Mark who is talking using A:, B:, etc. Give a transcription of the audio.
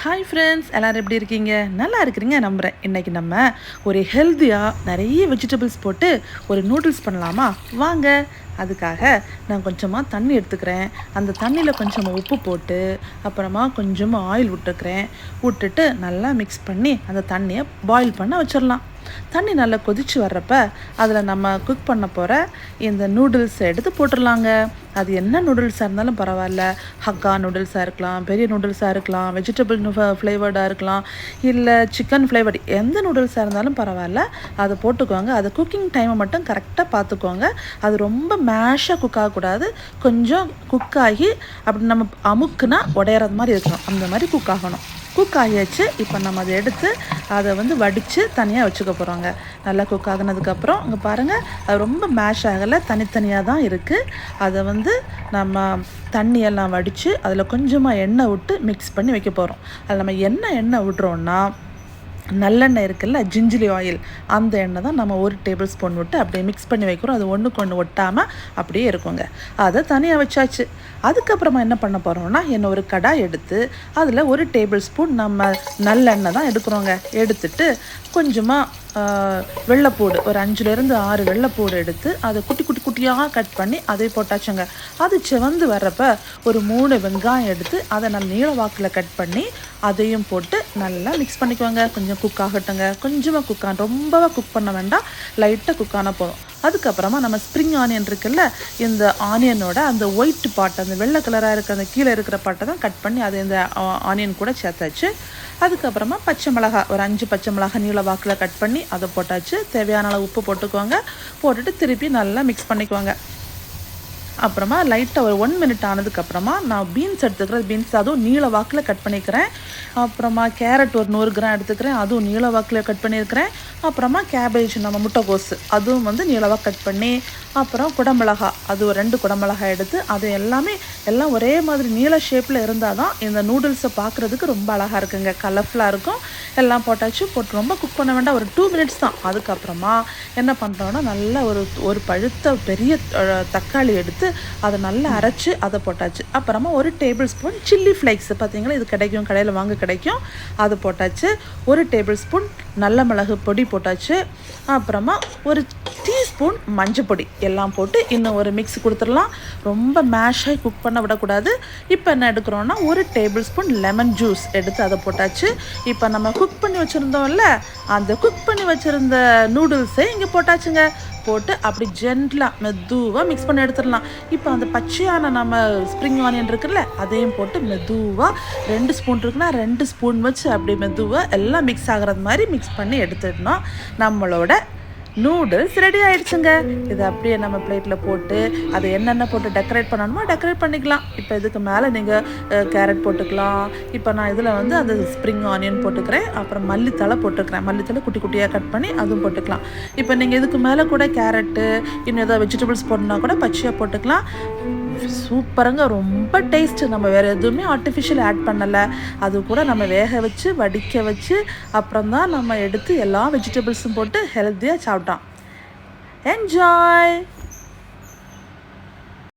A: Hi friends, எல்லோரும் எப்படி இருக்கீங்க? நல்லா இருக்கிறீங்க நம்புகிறேன். இன்றைக்கி நம்ம ஒரு ஹெல்த்தியாக நிறைய வெஜிடபிள்ஸ் போட்டு ஒரு நூடுல்ஸ் பண்ணலாமா? வாங்க. அதுக்காக நான் கொஞ்சமாக தண்ணி எடுத்துக்கிறேன். அந்த தண்ணியில் கொஞ்சமாக உப்பு போட்டு அப்புறமா கொஞ்சமாக ஆயில் விட்டுட்டு நல்லா மிக்ஸ் பண்ணி அந்த தண்ணியை பாயில் பண்ண வச்சிடலாம். தண்ணி நல்லா கொதித்து வர்றப்ப அதில் நம்ம குக் பண்ண போகிற இந்த நூடுல்ஸை எடுத்து போட்டுடலாங்க. அது என்ன நூடுல்ஸாக இருந்தாலும் பரவாயில்ல. ஹக்கா நூடுல்ஸாக இருக்கலாம், பெரிய நூடுல்ஸாக இருக்கலாம், வெஜிடபிள் ஃப்ளேவர்டாக இருக்கலாம், இல்லை சிக்கன் ஃப்ளேவர்டு, எந்த நூடுல்ஸாக இருந்தாலும் பரவாயில்ல. அதை போட்டுக்கோங்க. அது குக்கிங் டைமை மட்டும் கரெக்டாக பார்த்துக்கோங்க. அது ரொம்ப மேஷாக குக் ஆகக்கூடாது. கொஞ்சம் குக் ஆகி அப்படி நம்ம அமுக்குனா உடையிறது மாதிரி இருக்கணும். அந்த மாதிரி குக் ஆகணும். குக் ஆகியாச்சு. இப்போ நம்ம அதை எடுத்து அதை வடித்து தனியாக வச்சுக்க போகிறோங்க. நல்லா குக் ஆகினதுக்கப்புறம் இங்கே பாருங்கள், அது ரொம்ப மேஷ் ஆகலை, தனித்தனியாக தான் இருக்குது. அதை நம்ம தண்ணியெல்லாம் வடித்து அதில் கொஞ்சமாக எண்ணெய் விட்டு மிக்ஸ் பண்ணி வைக்க போகிறோம். அதில் நம்ம எண்ணெய் விடுறோன்னா நல்லெண்ணெய் இருக்குல்ல, ஜிஞ்சிலி ஆயில், அந்த எண்ணெய் தான் நம்ம 1 டேபிள் ஸ்பூன் விட்டு அப்படியே மிக்ஸ் பண்ணி வைக்கிறோம். அது ஒன்றுக்கு ஒன்று ஒட்டாமல் அப்படியே இருக்குங்க. அதை தனியாக வச்சாச்சு. அதுக்கப்புறமா என்ன பண்ண போகிறோம்னா, ஒரு கடாய் எடுத்து அதில் 1 டேபிள் ஸ்பூன் நம்ம நல்லெண்ணெய் தான் எடுக்கிறோங்க. எடுத்துட்டு கொஞ்சமாக வெள்ளைப்பூடு, ஒரு 5லேருந்து 6 வெள்ளைப்பூடு எடுத்து அதை குட்டி குட்டி குட்டியாக கட் பண்ணி அதை போட்டாச்சுங்க. அது செவந்து வர்றப்ப ஒரு 3 வெங்காயம் எடுத்து அதை நல்லா நீள வாக்கில் கட் பண்ணி அதையும் போட்டு நல்லா மிக்ஸ் பண்ணிக்குவாங்க. கொஞ்சம் குக் ஆகட்டுங்க. கொஞ்சமாக குக் ஆகணும், ரொம்பவே குக் பண்ண வேண்டாம், லைட்டாக குக் ஆனால் போதும். அதுக்கப்புறமா நம்ம ஸ்ப்ரிங் ஆனியன் இருக்குல்ல, இந்த ஆனியனோட அந்த ஒயிட் பாட்டை, அந்த வெள்ளை கலராக இருக்கிற அந்த கீழே இருக்கிற பாட்டை தான் கட் பண்ணி அதை இந்த ஆனியன் கூட சேர்த்தாச்சு. அதுக்கப்புறமா பச்சை மிளகா, ஒரு 5 பச்சை மிளகா நீள வாக்கில் கட் பண்ணி அதை போட்டாச்சு. தேவையான அளவு உப்பு போட்டுக்குவாங்க. போட்டுட்டு திருப்பி நல்லா மிக்ஸ் பண்ணிக்குவாங்க. அப்புறமா லைட்டாக ஒரு 1 மினிட் ஆனதுக்கப்புறமா நான் பீன்ஸ் எடுத்துக்கிறேன். பீன்ஸ் அதுவும் நீள வாக்கில் கட் பண்ணிக்கிறேன். அப்புறமா கேரட் ஒரு 100 கிராம் எடுத்துக்கிறேன். அதுவும் நீள வாக்கில் கட் பண்ணியிருக்கிறேன். அப்புறமா கேபேஜ், நம்ம முட்டைக்கோசு, அதுவும் நீளவாக கட் பண்ணி, அப்புறம் குடமிளகா, அது ஒரு 2 குடமிளகாய் எடுத்து அது எல்லாம் ஒரே மாதிரி நீள ஷேப்பில் இருந்தால் தான் இந்த நூடுல்ஸை பார்க்குறதுக்கு ரொம்ப அழகாக இருக்குங்க, கலர்ஃபுல்லாக இருக்கும். எல்லாம் போட்டு ரொம்ப குக் பண்ண வேண்டாம், ஒரு 2 மினிட்ஸ் தான். அதுக்கப்புறமா என்ன பண்ணுறோன்னா, நல்லா ஒரு பழுத்த பெரிய தக்காளி எடுத்து அதை நல்லா அரைச்சி அதை போட்டாச்சு. அப்புறமா 1 டேபிள் ஸ்பூன் சில்லி ஃப்ளேக்ஸ், பார்த்தீங்களா, இது கிடைக்கும், கடையில் வாங்க கிடைக்கும், அது போட்டாச்சு. 1 டேபிள் ஸ்பூன் நல்ல மிளகு பொடி போட்டாச்சு. அப்புறமா 1 டீஸ்பூன் மஞ்சள் பொடி எல்லாம் போட்டு இன்னும் ஒரு மிக்ஸ் கொடுத்துடலாம். ரொம்ப மேஷாகி குக் பண்ண விடக்கூடாது. இப்போ என்ன எடுக்கிறோன்னா, 1 டேபிள் ஸ்பூன் லெமன் ஜூஸ் எடுத்து அதை போட்டாச்சு. இப்போ நம்ம குக் பண்ணி வச்சுருந்தோம்ல, அந்த குக் பண்ணி வச்சுருந்த நூடுல்ஸை இங்கே போட்டாச்சுங்க. போட்டு அப்படி ஜென்டலாக மெதுவாக மிக்ஸ் பண்ணி எடுத்துடலாம். இப்போ அந்த பச்சையான நம்ம ஸ்ப்ரிங் ஆனியன் இருக்குல்ல, அதையும் போட்டு மெதுவாக 2 ஸ்பூன் இருக்குன்னா 2 ஸ்பூன் வச்சு அப்படி மெதுவாக எல்லாம் மிக்ஸ் ஆகிறது மாதிரி மிக்ஸ் பண்ணி எடுத்துடணும். நம்மளோட நூடுல்ஸ் ரெடி ஆகிடுச்சுங்க. இதை அப்படியே நம்ம பிளேட்டில் போட்டு அதை என்னென்ன போட்டு டெக்கரேட் பண்ணணுமோ டெக்கரேட் பண்ணிக்கலாம். இப்போ இதுக்கு மேலே நீங்கள் கேரட் போட்டுக்கலாம். இப்போ நான் இதில் அந்த ஸ்ப்ரிங் ஆனியன் போட்டுக்கிறேன். அப்புறம் மல்லித்தலை போட்டுக்கிறேன். மல்லித்தலை குட்டி குட்டியாக கட் பண்ணி அதுவும் போட்டுக்கலாம். இப்போ நீங்கள் இதுக்கு மேலே கூட கேரட்டு, இன்னும் ஏதாவது வெஜிடபிள்ஸ் போடணுன்னா கூட பச்சையாக போட்டுக்கலாம். சூப்பருங்க, ரொம்ப டேஸ்ட்டு. நம்ம வேறு எதுவுமே ஆர்டிஃபிஷியல் ஆட் பண்ணலை. அது கூட நம்ம வேக வச்சு வடிக்க வச்சு அப்புறம் தான் நம்ம எடுத்து எல்லா வெஜிடபிள்ஸும் போட்டு ஹெல்த்தியாக சாப்பிட்டோம். என்ஜாய்.